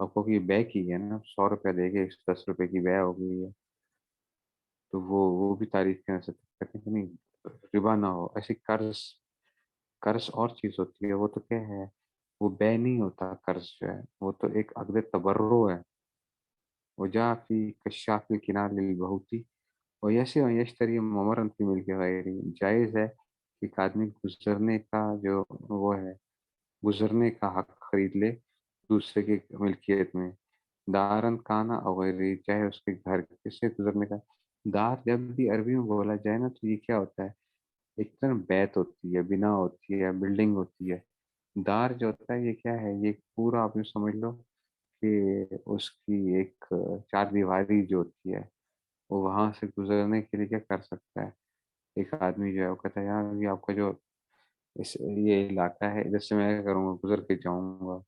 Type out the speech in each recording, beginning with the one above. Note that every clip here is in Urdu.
آپ کو یہ بے کی ہے نا، 100 روپیہ دے کے 110 روپے کی بے ہو گئی ہے، تو وہ بھی تعریف کے سے کہتے ہیں کہ نہیں ربا نہ ہو. ایسے قرض اور چیز ہوتی ہے، وہ تو کیا ہے، وہ بے نہیں ہوتا قرض جو ہے، وہ تو ایک عقد تبرع ہے. وجاء فی کشاف الکنار للبہوتی ویسے یشتری ممرن فی ملک غیری. جائز ہے کہ ایک آدمی گزرنے کا جو وہ ہے، گزرنے کا حق خرید لے دوسرے کی ملکیت میں. دارن کانا اویری، چاہے اس کے گھر سے گزرنے کا. دار جب بھی عربی میں بولا جائے نا تو یہ کیا ہوتا ہے، ایک طرح بیت ہوتی ہے، بنا ہوتی ہے، بلڈنگ ہوتی ہے. دار جو ہوتا ہے یہ کیا ہے، یہ پورا آپ یوں سمجھ لو کہ اس کی ایک چار دیواری جو ہوتی ہے، وہ وہاں سے گزرنے کے لیے کیا کر سکتا ہے. ایک آدمی جو ہے وہ کہتا ہے یار یہ آپ کا جو یہ علاقہ ہے، ادھر سے میں کیا کروں گا، گزر کے جاؤں گا.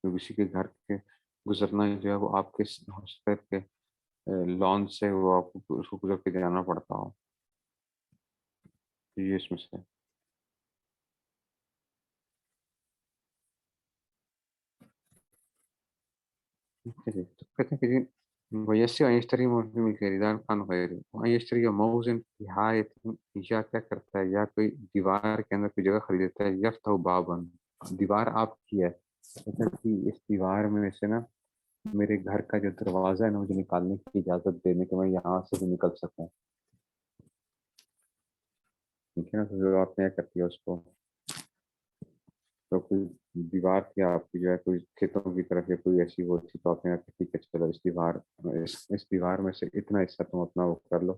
تو کسی کے گھر کے گزرنا جو ہے وہ آپ کے ہاسٹل کے لان سے وہ آپ کو اس کو گزر کے جانا پڑتا ہو. تو یہ اس میں سے ٹھیک ہے. تو کہتے ہیں کہ جی ویسے یشتری موزن خریدار خان غیر یشتری موزن نہایت یا کیا کرتا ہے، یا کوئی دیوار کے اندر کوئی جگہ خرید لیتا ہے. یفت و بابن، دیوار آپ کی ہے، کہتے ہیں کہ اس دیوار میں سے نا میرے گھر کا جو دروازہ ہے نا مجھے نکالنے کی اجازت دینے کہ میں یہاں سے بھی نکل سکوں. ٹھیک ہے نا. تو جو آپ نے کرتی ہے اس کو، تو کوئی دیوار تھی آپ کی جو ہے کوئی کھیتوں کی طرف یا کوئی ایسی وہ تھی، تو آپ نے کہا ٹھیک ہے چلو اس دیوار میں سے اتنا حصہ تم اپنا وہ کر لو،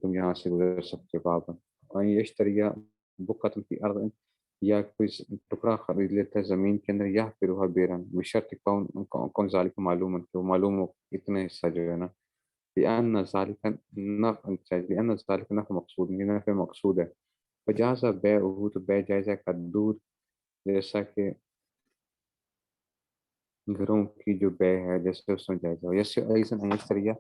تم یہاں سے گزر سکتے ہو. آپ وہیں یہ اشتریا بقعۃ فی ارض، یا کوئی ٹکڑا خرید لیتا ہے زمین کے اندر، یا پھر وہ بیرن بشرط کون ذالک معلوم ہے کہ وہ معلوم ہو اتنے حصہ جو ہے نا، لأن ذالک لأن ذالک نفع مقصود، یہ نفع مقصود ہے. فجاز بیعہ، تو بیع جائز ہے، قدور جیسا کہ گھروں کی جو بے ہے جیسے اس میں جائز ہو. یس ایسن ایسریا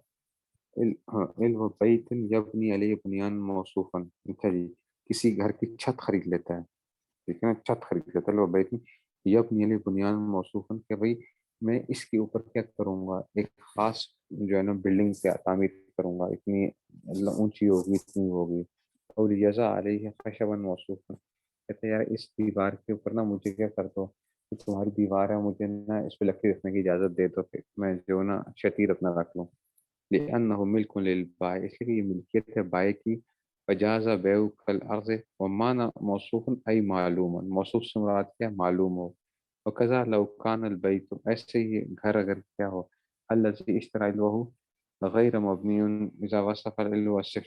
بیت یبنی علیہ بنیان موصوفا. اچھا جی، کسی گھر کی چھت خرید لیتا ہے، ٹھیک ہے نا، چھت خرید لیتا ہے. بیت یبنی علیہ بنیان موصوفا، کہ بھائی میں اس کے اوپر کیا کروں گا، ایک خاص جو ہے نا بلڈنگ پہ تعمیر کروں گا، اتنی اونچی ہوگی، اتنی ہوگی. اور یزا علیہ خشبا موصوفا، کہتے ہیں یار اس دیوار کے اوپر نا مجھے کیا کر دو، کہ تمہاری دیوار ہے، مجھے نا اس پہ لکڑی رکھنے کی اجازت دے دو کہ میں جو نا شتیر اپنا رکھ لوں. لأنه ملک للبائع، اس لیے یہ ملکیت ہے بائع کی. فجاز بیع کالارض ومعنى موصوف ای معلوم، موصوف سے مراد کیا، معلوم ہو. وکذا لو کان البیت، ایسے ہی گھر اگر کیا ہو، الذي اشترى له غیر مبنی اذا وصف الوصف،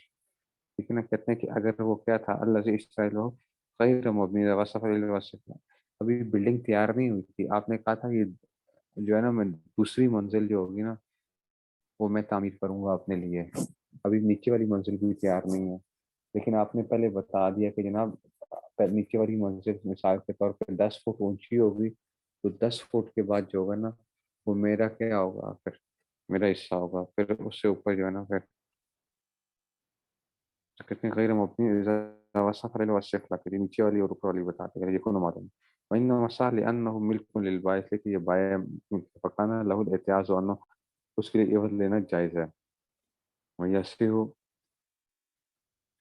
لیکن کہتے ہیں کہ اگر وہ کیا تھا، الذي اشترى له غیر مبنی اذا وصف الوصف، ابھی بلڈنگ تیار نہیں ہوئی تھی، آپ نے کہا تھا یہ جو ہے نا میں دوسری منزل جو ہوگی نا وہ میں تعمیر کروں گا اپنے لیے، ابھی نیچے والی منزل بھی تیار نہیں ہے، لیکن آپ نے پہلے بتا دیا کہ جناب نیچے والی منزل مثال کے طور پہ 10 فٹ اونچی ہوگی، تو 10 فٹ کے بعد جو ہوگا نا وہ میرا کیا ہوگا، پھر میرا حصہ ہوگا. پھر اس سے اوپر جو ہے نا پھر کتنے غیر مبنی وصف الوصف لکھ نیچے والی اور اوپر والی بتاتے ہیں، یہ کون معلوم. وإن مسال لأنه ملک للبائع، کہ یہ بائع فکانا له الاعتیاض وانه اس کے لیے عوض لینا جائز ہے. ویسے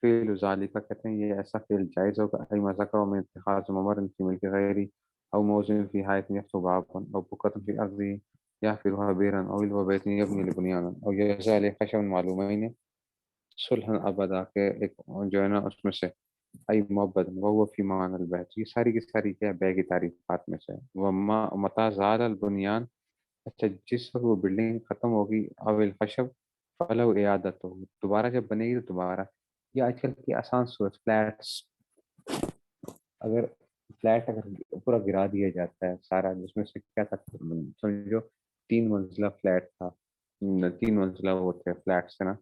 فعل ذالک، کہتے ہیں یہ ایسا فعل جائز ہوگا، ای مذکر من اتخاذ ممر فی ملک غیری او موضع فی حایت یخطو بابا او بقعۃ فی ارضی یا پھر وہ بیرن او البیت یبنی لبنیانا او یزال خشب معلومین صلحا ابدا، کے ایک جو ہے نا اس میں سے ای محبت وہ فی مان البیت، یہ ساری کی ساری کیا بے کی تعریفات میں سے. وما متا زال البنیان، اچھا جس وقت وہ بلڈنگ ختم ہوگی، او الخشب فلو اعادت ہو، دوبارہ جب بنے گی تو دوبارہ. یہ آج کل کی آسان صورت فلیٹس، اگر فلیٹ اگر پورا گرا دیا جاتا ہے سارا، جس میں سے کیا تھا سمجھو 3 منزلہ فلیٹ تھا، 3 منزلہ وہ تھے فلیٹ سے نا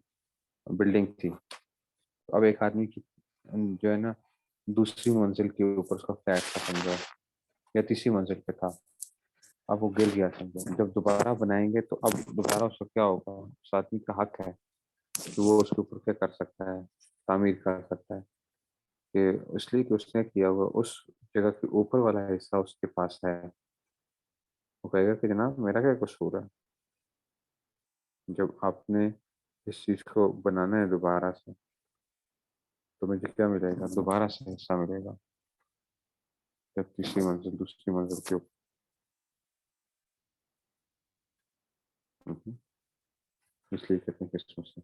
بلڈنگ تھی. اب ایک آدمی کی جو ہے نا دوسری منزل کے اوپر اس کا فلیٹ تھا سمجھو، یا تیسری منزل پہ تھا، اب وہ گر گیا سمجھو. جب دوبارہ بنائیں گے تو اب دوبارہ اس کو کیا ہوگا، اس آدمی کا حق ہے کہ وہ اس کے اوپر کیا کر سکتا ہے، تعمیر کر سکتا ہے. کہ اس لیے کہ اس نے کیا ہوا اس جگہ کے اوپر والا حصہ اس کے پاس ہے، وہ کہے گا کہ جناب میرا کیا قصور ہے، جب آپ نے اس چیز کو بنانا ہے دوبارہ سے تو مجھے کیا ملے گا، دوبارہ سے حصہ ملے گا، جب تیسری منزل دوسری منزل کے اوپر، اس لیے کہتے ہیں قسمت سے.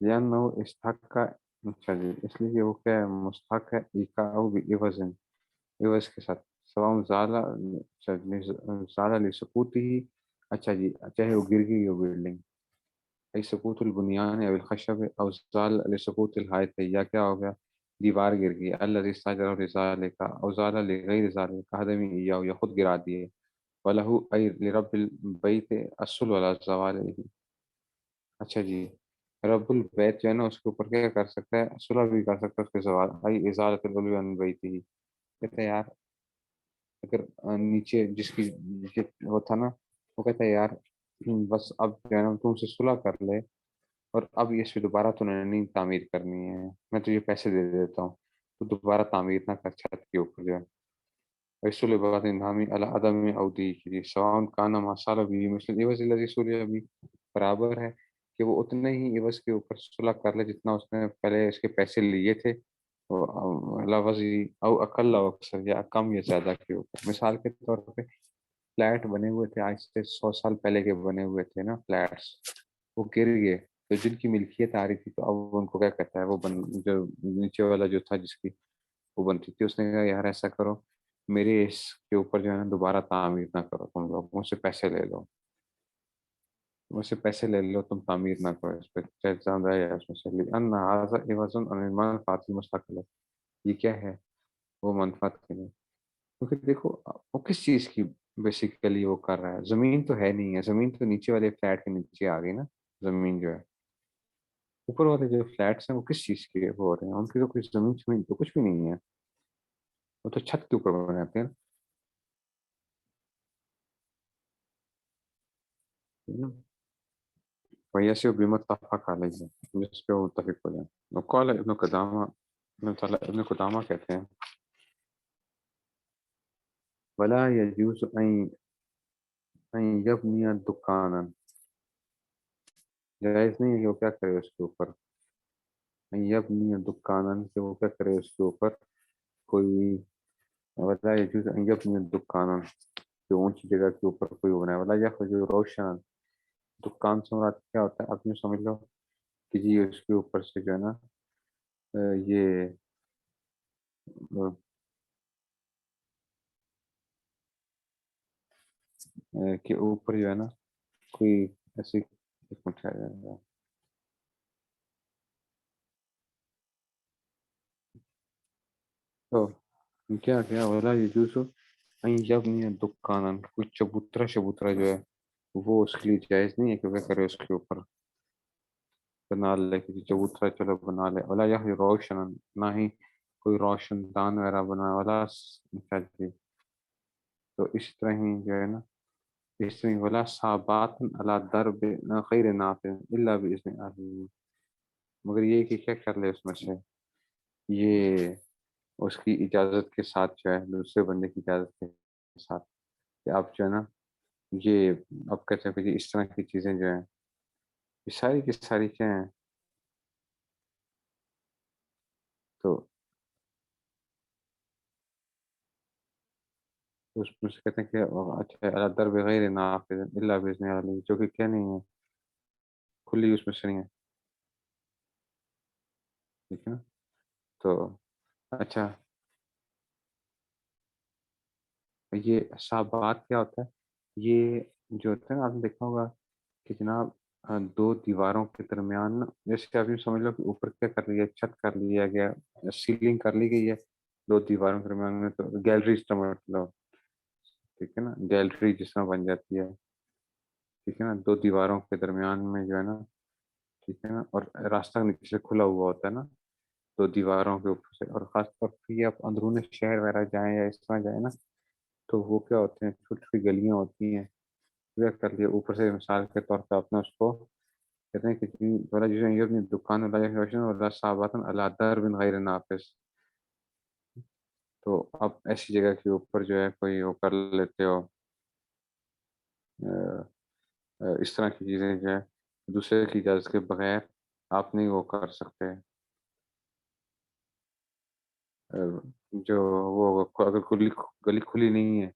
یا نو استحق کا، اچھا جی اس لیے وہ کیا ہے، مستحق ہے ایکا او بعوض، عوض کے ساتھ، سواء زالہ، زالہ لسقوط ہی، اچھا جی چاہے وہ گر گئی ہو بلڈنگ، ای سقوط البنیان او الخشب او زال لسقوط الحائط، یا کیا ہو گیا، دیوار گر گئی، الذی استاجرہ لذالک او زال لغیر ذالک کہدمی ایاہ، یا خود گرا دیے، وَلَهُ ای لرب البیت اصل والا زوال. اچھا جی رب البیت جو ہے نا اس کے اوپر کیا کر سکتا ہے، صلح بھی کر سکتا ہے اس کے زوال، ای ازالت العلو عن بیتی ہی. کہتے ہیں یار اگر نیچے جس کی وہ تھا نا، وہ کہتا ہے یار بس اب جو ہے نا تم سے صلح کر لے، اور اب اس پہ دوبارہ تو نہیں تعمیر کرنی ہے، میں تجھے پیسے دے دیتا ہوں تو دوبارہ تعمیر نہ کر چھت کے اوپر جو ہے. ویسول بات انہامی العدم اودی کی سواؤن کانا مسالہ بھی مثل عوض الذی سولیہ بھی، برابر ہے کہ وہ اتنے ہی عوض کے اوپر صلح کر لے جتنا اس نے پہلے اس کے پیسے لیے تھے، لفظی او اقل او اکثر، یا کم یا زیادہ کے اوپر. مثال کے طور پہ فلیٹ بنے ہوئے تھے آج سے 100 سال پہلے کے بنے ہوئے تھے نا فلیٹس، وہ گر گئے تو جن کی ملکیت آ رہی تھی تو اب ان کو کیا کہتا ہے، وہ جو نیچے والا جو تھا جس کی وہ بنتی تھی، اس نے کہا یار ایسا کرو میرے اس کے اوپر جو ہے نا دوبارہ تعمیر نہ کرو، تم لوگ مجھ سے پیسے لے لو، مجھ سے پیسے لے لو، تم تعمیر نہ کرو اس پہ، چاہے زیادہ ہے اس میں سے. ان هذا عوض عن المنفعة المستقلة، یہ کیا ہے، وہ منفعت کے لیے. کیونکہ دیکھو وہ کس چیز کی بیسیکلی وہ کر رہا ہے، زمین تو ہے نہیں ہے، زمین تو نیچے والے فلیٹ کے نیچے آ گئی نا، زمین جو ہے اوپر والے جو فلیٹس ہیں وہ کس چیز کے وہ ہو رہے ہیں، ان کی تو کوئی زمین تو کچھ بھی نہیں ہے، وہ تو چھت کے اوپر بناتے ہیں نا. ویسے بمتفق علیہ، جس پہ وہ متفق ہو جائیں. وقال ابن قدامہ، ابن قدامہ کہتے ہیں ولا يجوز ان یبنی دکانا، جائز نہیں ہے کہ وہ کیا کرے اس کے اوپر، ان یبنی دکانا کہ وہ کیا کرے اس کے اوپر کوئی، ولا يجوز ان یبنی دکانا کہ اونچی جگہ کے اوپر کوئی بنائے، ولا یخرج روشن، دکان سے مراد کیا ہوتا ہے، آپ یوں سمجھ لو کہ جی اس کے اوپر سے جو ہے نا یہ کے اوپر جو ہے نا کوئی ایسی، ایک منٹ ٹھہر جائے، تو کیا کیا ولا یجوز ان یبنی دکانن، کوئی چبوترا شبوترا جو ہے وہ اس کے لیے جائز نہیں ہے کہ وہ کرے اس کے اوپر بنا لے، کسی چبوترا چلو بنا لے، ولا یہ روشن، نہ ہی کوئی روشن دان وغیرہ بنا، ولا جی تو اس طرح ہی جو ہے نا، اس طرح ولا صابات علی درب خیر نافع الا باذن اہلہ، مگر یہ کہ کیا کر لے اس میں سے یہ اس کی اجازت کے ساتھ جو ہے، دوسرے بندے کی اجازت کے ساتھ، کہ آپ جو ہے نا یہ اب کہتے ہیں کہ جی اس طرح کی چیزیں جو ہیں یہ ساری کی ساری کیا ہیں، تو اس میں سے کہتے ہیں کہ اچھا الدر بغیر نافذ الا باذن اہلہ، جو کہ کیا نہیں ہے، کھلی اس میں سے نہیں ہے، ٹھیک ہے نا. تو اچھا یہ صابات کیا ہوتا ہے، یہ جو ہوتا ہے نا آپ نے دیکھا ہوگا کہ جناب دو دیواروں کے درمیان نا، جیسے ابھی سمجھ لو کہ اوپر کیا کر لیا، چھت کر لیا گیا، سیلنگ کر لی گئی ہے دو دیواروں کے درمیان میں، تو گیلری سمجھ لو، ٹھیک ہے نا، گیلری جس طرح بن جاتی ہے، ٹھیک ہے نا، دو دیواروں کے درمیان میں جو ہے نا، ٹھیک ہے نا، اور راستہ نیچے سے کھلا ہوا ہوتا ہے نا دو دیواروں کے اوپر سے، اور خاص طور پہ یہ آپ اندرون شہر وغیرہ جائیں یا اس طرح جائیں نا تو وہ کیا ہوتے ہیں، چھوٹی چھوٹی گلیاں ہوتی ہیں، وہ کر لیے اوپر سے مثال کے طور پہ آپ نے اس کو کہتے ہیں کہ جی ولا جزء یبنی دکان ولا یحوشن ولا صابتن علی درب غیر نافذ، تو آپ ایسی جگہ کے اوپر جو ہے کوئی وہ کر لیتے ہو، اس طرح کی چیزیں جو ہے دوسرے کی اجازت کے بغیر آپ نہیں وہ کر سکتے، جو وہ اگر گلی کھلی نہیں ہے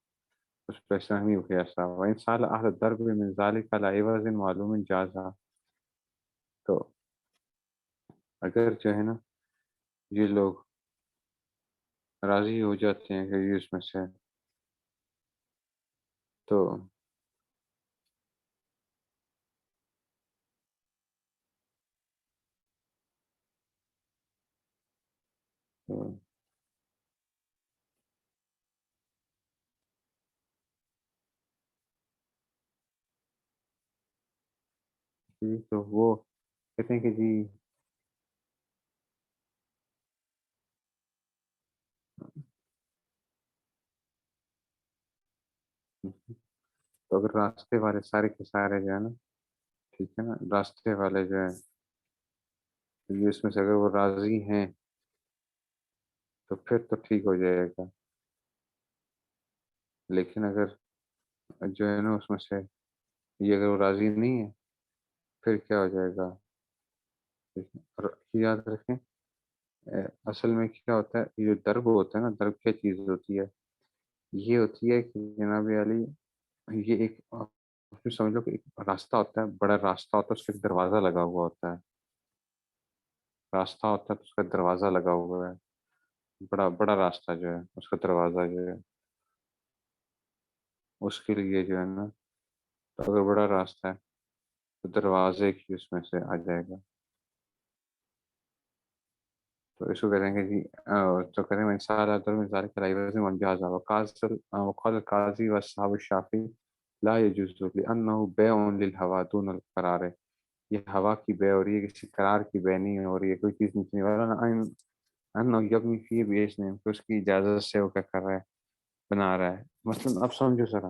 اس پہ ایسا نہیں ہو گیا ایسا وَإِنْ سَأَلَ أَهْلَ الدَّرْبِ مِنْ ذَلِكَ عَلَى عِوَضٍ مَعْلُومٍ جَازَ، تو اگر جو ہے نا یہ لوگ راضی ہو جاتے ہیں کہ یہ اس میں سے، تو تو تو وہ کہتے ہیں کہ جی تو اگر راستے والے سارے کے سارے جو ہے نا، ٹھیک ہے نا، راستے والے جو ہے یہ اس میں سے اگر وہ راضی ہیں تو پھر تو ٹھیک ہو جائے گا، لیکن اگر جو ہے نا اس میں سے یہ اگر وہ راضی نہیں ہے پھر کیا ہو جائے گا؟ ٹھیک ہے؟ اور یاد رکھیں اصل میں کیا ہوتا ہے، یہ جو درب ہوتا ہے نا، درب کیا چیز ہوتی ہے، یہ ہوتی ہے کہ جناب علی یہ ایک آپ یوں سمجھ لو کہ ایک راستہ ہوتا ہے، بڑا راستہ ہوتا ہے، اس پہ ایک دروازہ لگا ہوا ہوتا ہے، راستہ ہوتا ہے تو اس کا دروازہ لگا ہوا ہے، بڑا بڑا راستہ جو ہے اس کا دروازہ جو ہے اس کے لیے جو ہے نا، تو اگر بڑا راستہ ہے تو دروازے کی اس میں سے آ جائے گا، تو اس کو کہتے ہیں کہ جی تو کہتے ہیں انصار در مثال کرائی وزن والجاز وقال القاضی واصحاب الشافعی لا يجوز لأنه بيع للهوى دون القرار، یہ ہوا کی بے ہو رہی ہے، کسی قرار کی بے نہیں ہو رہی ہے، کوئی چیز نہیں والا انه يبني فيه بإذن کہ اس کی اجازت سے وہ کیا کر رہا ہے، بنا رہا ہے، مثلا اب سمجھو ذرا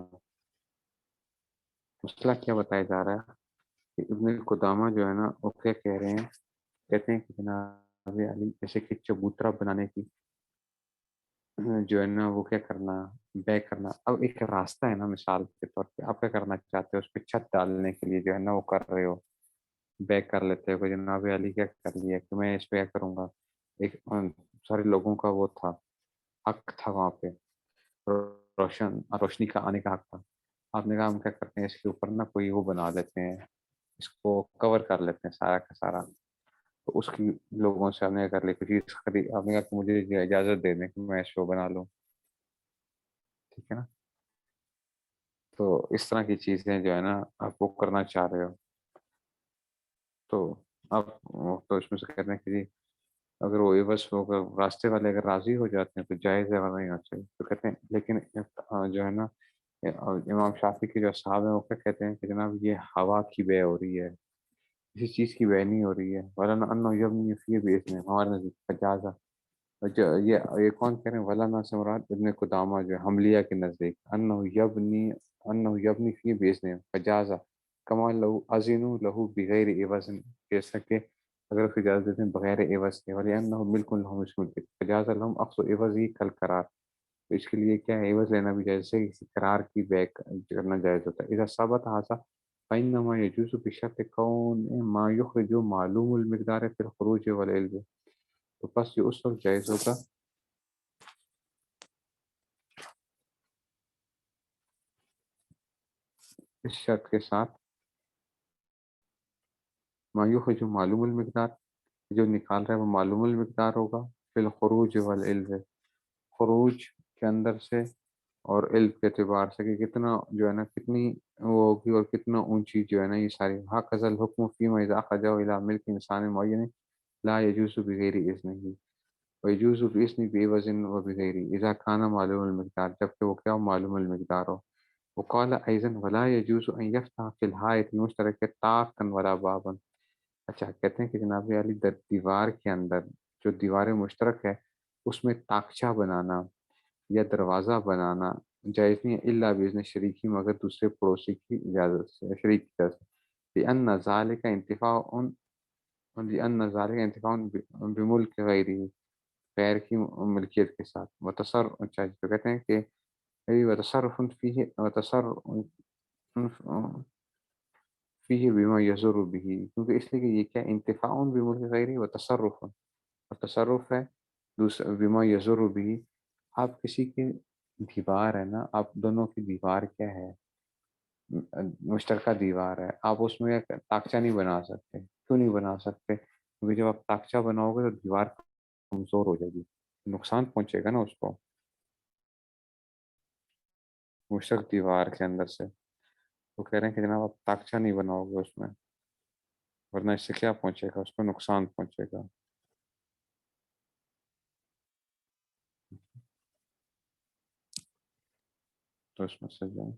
مسئلہ کیا بتایا جا رہا ہے کہ ابن قدامہ جو ہے نا وہ کیا کہہ رہے ہیں، کہتے ہیں کہ جناب علی جیسے کہ چبوترا بنانے کی جو ہے نا وہ کیا کرنا، بے کرنا، اب ایک راستہ ہے نا، مثال کے طور پہ آپ کیا کرنا چاہتے ہو، اس پہ چھت ڈالنے کے لیے جو ہے نا وہ کر رہے ہو، بے کر لیتے ہو کہ جناب علی کیا کر لیا کہ میں اس پہ کیا کروں گا، ایک سارے لوگوں کا وہ تھا، حق تھا وہاں پہ، روشنی کا آنے کا حق تھا، آپ نے کہا ہم کیا کرتے ہیں اس کے اوپر نا کوئی وہ بنا لیتے ہیں، اس کو کور کر لیتے ہیں سارا کا سارا، تو اس کی لوگوں سے ہم نے کر لی کچھ چیز خرید، آپ نے کہا کہ مجھے یہ اجازت دے دیں کہ میں اس کو بنا لوں، ٹھیک ہے نا، تو اس طرح کی چیزیں جو ہے نا آپ وہ کرنا چاہ رہے ہو، تو آپ تو اس میں سے کہتے ہیں کہ جی اگر وہ عوض ہوگا، راستے والے اگر راضی ہو جاتے ہیں تو جائز ہے، ورنہ نہیں ہونا چاہیے، تو کہتے ہیں لیکن جو ہے نا امام شافی کے جو اصحاب ہیں وہ کیا کہتے ہیں کہ جناب یہ ہوا کی بے ہو رہی ہے، کسی چیز کی بے نہیں ہو رہی ہے، ولانا انه یبنی فی باذن، ہمارے نزدیک فجازہ، یہ کون کہہ رہے ہیں، ولانا سے مراد ابن قدامہ جو ہے حملیہ کے نزدیک، انه یبنی فی باذن فجازہ کما لو اذن له بغیر عوض، جیسا کہ اگر اس کو اجازت دیتے ہیں بغیر عوض کے، ولانه ملک لهم اسم الملک فجاز لهم اخذ عوضی کل قرار، تو اس کے لیے کیا ہے، عوض لینا بھی جائز ہے، کسی قرار کی بیک کرنا جائز ہوتا ہے، اذا ثبت هذا فانما يجوز بشرط كون ما يخرج معلوم المقدار في الخروج والعلم، تو بس یہ اس وقت جائز ہوگا اس شرط کے ساتھ، ما يخرج معلوم المقدار، جو نکال رہا ہے وہ معلوم المقدار ہوگا، فی الخروج والعلم، خروج کے اندر سے اور علم کے اعتبار سے کہ کتنا جو ہے نا کتنی وہ ہوگی اور کتنا اونچی جو ہے نا یہ ساری ہاکذا الحکم فیما اذا اخرجه الى ملک انسان معین لا يجوز بغیر اذنه ويجوز باذن بعوض وبغیر اذا كان معلوم المقدار، جبکہ وہ کیا معلوم المقدار ہو، وقال ايضا ولا يجوز ان يفتح في الحائط المشتركه طاقا ولا بابا، اچھا کہتے ہیں کہ جناب علی دیوار کے اندر جو دیوار مشترک ہے اس میں تاقچہ بنانا یا دروازہ بنانا جائز نہیں ہے، الا باذن شریکی، مگر دوسرے پڑوسی کی اجازت سے، شریک کی اجازت سے، لأن ذلك انتفاع لأن ذلك انتفاع بملک غیری، غیر کی ملکیت کے ساتھ، وتصرف، اچھا تو کہتے ہیں کہ وتصرف فیہ، وتصرف فیہ بما یضر به، کیونکہ اس لیے کہ یہ کیا انتفاع بملک غیری و تصرف، اور تصرف ہے دوسرا بما یضر به، آپ کسی کی دیوار ہے نا، آپ دونوں کی دیوار کیا ہے، مشترکہ دیوار ہے، آپ اس میں تاکچہ نہیں بنا سکتے، کیوں نہیں بنا سکتے؟ کیونکہ جب آپ تاکچہ بناؤ گے تو دیوار کمزور ہو جائے گی، نقصان پہنچے گا نا اس کو مشترک دیوار کے اندر سے، وہ کہہ رہے ہیں کہ جناب آپ تاکچہ نہیں بناؤ گے اس میں، ورنہ اس سے کیا پہنچے گا، اس کو نقصان پہنچے گا۔ تو اس میں سے جائیں،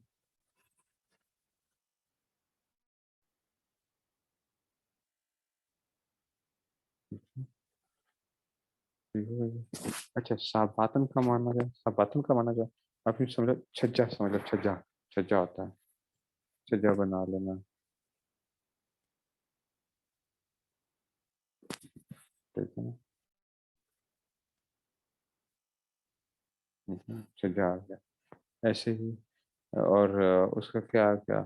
اچھا ساباتن کا معنی ہے، ساباتن کا معنی ہے آپ نے سمجھا، چھجا سمجھو، چھجا، چھجا ہوتا ہے، چھجا بنا لینا، ٹھیک ہے نا، چھجا آ گیا ایسے ہی۔ اور اس کا کیا کیا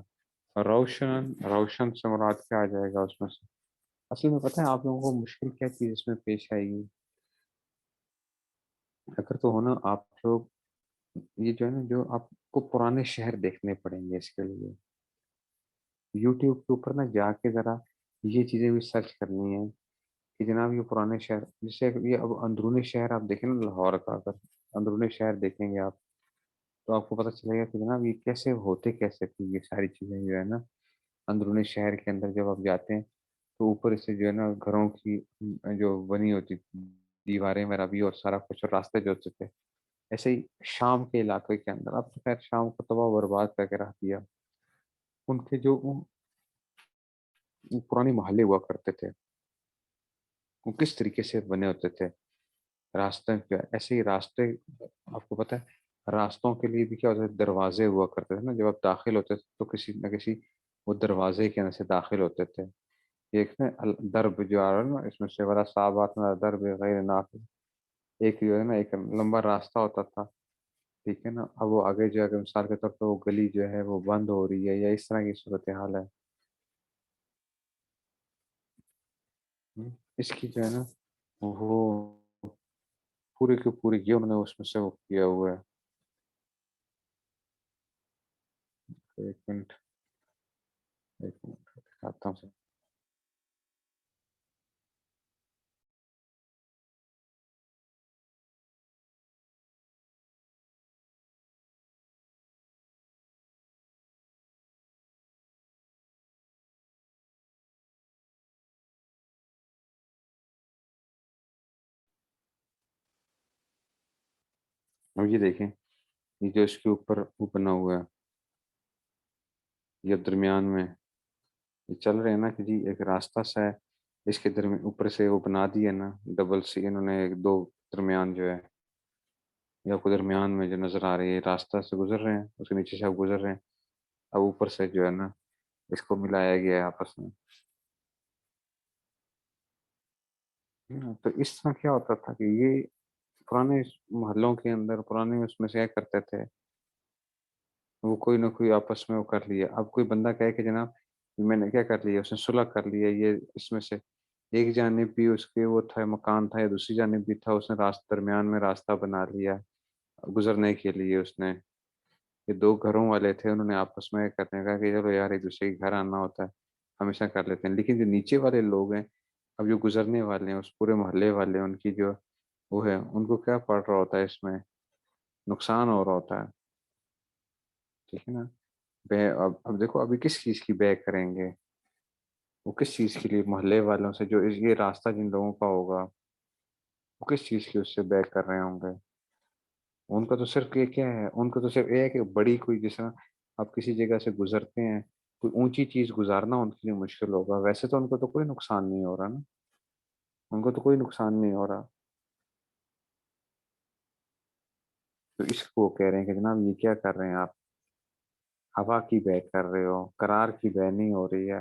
روشن، روشن سے مراد کیا آ جائے گا اس میں سے؟ اصل میں پتہ ہے آپ لوگوں کو مشکل کیا چیز اس میں پیش آئے گی؟ اگر تو ہونا آپ لوگ، یہ جو ہے نا، جو آپ کو پرانے شہر دیکھنے پڑیں گے اس کے لیے، یوٹیوب کے اوپر نا جا کے ذرا یہ چیزیں بھی سرچ کرنی ہے کہ جناب یہ پرانے شہر، جیسے یہ اب اندرونی شہر آپ دیکھیں نا لاہور کا، اگر اندرونی شہر دیکھیں گے آپ تو آپ کو پتہ چلے گا کہ جناب یہ کیسے ہوتے کیسے تھے یہ ساری چیزیں جو ہے نا، اندرونی شہر کے اندر جب آپ جاتے ہیں تو اوپر سے جو ہے نا گھروں کی جو بنی ہوتی دیواریں وغیرہ بھی اور سارا کچھ، اور راستے جو ہوتے تھے، ایسے ہی شام کے علاقے کے اندر اب تو خیر شام کو تباہ و برباد کر کے رکھ دیا، ان کے جو پرانے محلے ہوا کرتے تھے وہ کس طریقے سے بنے ہوتے تھے، راستے کیا ایسے ہی راستے، آپ کو پتہ ہے راستوں کے لیے بھی کیا ہوتا ہے، دروازے ہوا کرتے تھے نا، جب آپ داخل ہوتے تھے تو کسی نہ کسی وہ دروازے کے اندر سے داخل ہوتے تھے، ایک نا درب جو آ رہا ہے نا اس میں سے بڑا صاحبات میں درب غیر نافذ، ایک جو ہے نا ایک لمبا راستہ ہوتا تھا، ٹھیک ہے نا، اب وہ آگے جو ہے مثال کے طور پہ وہ گلی جو ہے وہ بند ہو رہی ہے یا اس طرح کی صورتحال ہے، اس کی جو ہے نا وہ پورے کے پورے یہ انہوں نے اس میں سے وہ کیا ہوا ہے۔ ایک منٹ، ایک منٹ دکھاتا ہوں، اب یہ دیکھیں یہ جو اس کے اوپر وہ بنا ہوا ہے، یہ درمیان میں یہ چل رہے ہیں نا کہ جی ایک راستہ سا ہے، اس کے درمیان اوپر سے وہ بنا دی ہے نا ڈبل سی، انہوں نے ایک دو درمیان جو ہے، یہ آپ کو درمیان میں جو نظر آ رہی ہے راستہ سے گزر رہے ہیں، اس کے نیچے سے آپ گزر رہے ہیں، اب اوپر سے جو ہے نا اس کو ملایا گیا ہے آپس میں، تو اس طرح کیا ہوتا تھا کہ یہ پرانے محلوں کے اندر پرانے اس میں سے کیا کرتے تھے، وہ کوئی نہ کوئی آپس میں وہ کر لیا، اب کوئی بندہ کہے کہ جناب میں نے کیا کر لیا، اس نے صلح کر لیا، یہ اس میں سے ایک جانب بھی اس کے وہ تھا مکان تھا یا دوسری جانب بھی تھا، اس نے راستہ درمیان میں راستہ بنا لیا گزرنے کے لیے، اس نے یہ دو گھروں والے تھے انہوں نے آپس میں کرنے کا کہ چلو یار ایک دوسرے کے گھر آنا ہوتا ہے ہمیشہ کر لیتے ہیں، لیکن جو نیچے والے لوگ ہیں اب جو گزرنے والے ہیں اس پورے محلے والے ہیں، ان کی جو وہ ہے ان کو کیا پڑ رہا ہوتا ہے، اس میں نقصان ہو رہا ہوتا ہے، ٹھیک ہے نا، بے اب دیکھو ابھی کس چیز کی بے کریں گے، وہ کس چیز کے لیے محلے والوں سے جو یہ راستہ جن لوگوں کا ہوگا وہ کس چیز کی اس سے بے کر رہے ہوں گے، ان کا تو صرف یہ کیا ہے، ان کا تو صرف یہ ہے کہ بڑی کوئی جیسا آپ کسی جگہ سے گزرتے ہیں کوئی اونچی چیز گزارنا ان کے لیے مشکل ہوگا، ویسے تو ان کو تو کوئی نقصان نہیں ہو رہا نا، ان کو تو کوئی نقصان نہیں ہو رہا، تو اس کو کہہ رہے ہیں کہ جناب یہ کیا کر رہے ہیں آپ، ہوا کی بے کر رہے ہو، قرار کی بے نہیں ہو رہی ہے،